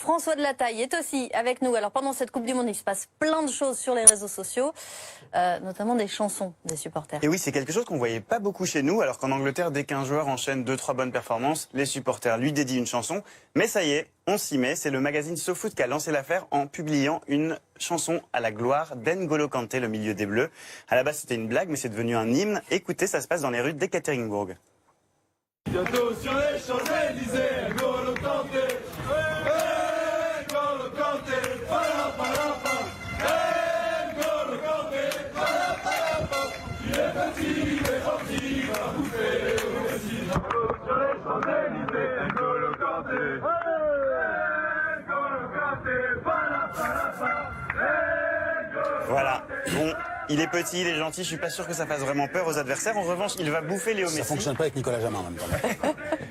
François de la Taille est aussi avec nous. Alors pendant cette Coupe du Monde, il se passe plein de choses sur les réseaux sociaux, notamment des chansons des supporters. Et oui, c'est quelque chose qu'on voyait pas beaucoup chez nous, alors qu'en Angleterre, dès qu'un joueur enchaîne 2-3 bonnes performances, les supporters lui dédient une chanson. Mais ça y est, on s'y met, c'est le magazine SoFoot qui a lancé l'affaire en publiant une chanson à la gloire d'N'Golo Kanté, le milieu des Bleus. À la base, c'était une blague, mais c'est devenu un hymne. Écoutez, ça se passe dans les rues d'Ekaterinbourg. Bientôt sur les Champs-Élysées, N'Golo Kanté, N'Golo Kanté, palapalapa, N'Golo Kanté, palapalapa. Il est petit, il est gentil, il va bouffer aussi. Bientôt sur les Champs-Élysées, N'Golo Kanté, N'Golo Kanté, palapalapa, Voilà, bon, il est petit, il est gentil, je suis pas sûr que ça fasse vraiment peur aux adversaires. En revanche, il va bouffer Léo Messi. Ça fonctionne pas avec Nicolas Jamin en même temps.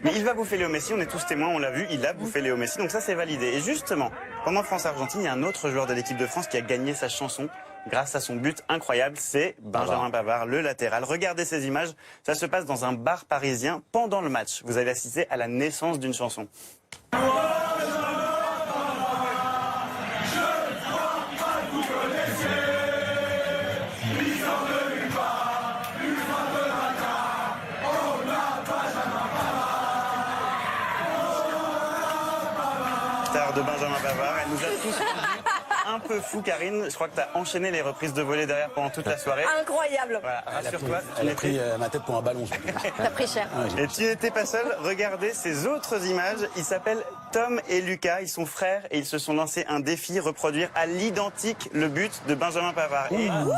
Mais il va bouffer Léo Messi, on est tous témoins, on l'a vu, il a bouffé Léo Messi, donc ça c'est validé. Et justement, pendant France-Argentine, il y a un autre joueur de l'équipe de France qui a gagné sa chanson grâce à son but incroyable, c'est Benjamin Pavard, le latéral. Regardez ces images, ça se passe dans un bar parisien pendant le match. Vous allez assister à la naissance d'une chanson. Star de Benjamin Pavard, elle nous a tous rendu un peu fou, Karine. Je crois que tu as enchaîné les reprises de volée derrière pendant toute la soirée. Incroyable. Voilà, rassure-toi, Elle a pris ma tête pour un ballon. T'as pris cher. Et tu n'étais pas seul, regardez ces autres images. Ils s'appellent Tom et Lucas, ils sont frères et ils se sont lancés un défi, reproduire à l'identique le but de Benjamin Pavard. Et bam,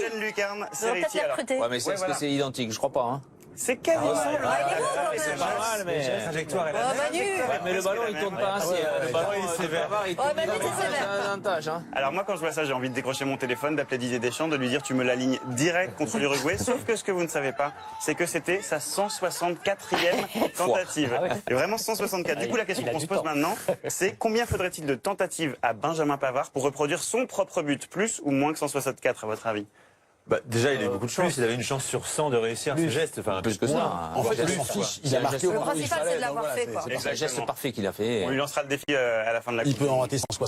pleine lucarne, c'est réussi alors. Ouais, mais est-ce voilà. que c'est identique? Je crois pas, hein. C'est quasiment il est bon, C'est pas mal, mais la trajectoire est Oh, Manu. Ouais, mais le ballon, il tourne pas assez. Le ballon, il est sévère. Il tourne Manu, pas c'est sévère. un avantage, hein. Alors moi quand je vois ça j'ai envie de décrocher mon téléphone, d'appeler Didier Deschamps, de lui dire tu me l'alignes direct contre l'Uruguay. Sauf que ce que vous ne savez pas, c'est que c'était sa 164e tentative. Et vraiment 164. Du coup la question qu'on se pose maintenant, c'est combien faudrait-il de tentatives à Benjamin Pavard pour reproduire son propre but, plus ou moins que 164 à votre avis? Bah, déjà, il a eu beaucoup de chance. Il avait une chance sur 100 de réussir ce geste. Enfin, Plus que ça. En fait, il s'en fiche. Il a marqué au Le moment où il principal, fallait. c'est de l'avoir donc voilà, fait, quoi. c'est C'est un geste parfait qu'il a fait. On lui lancera le défi à la fin de la Il Coupe. peut en rater 160.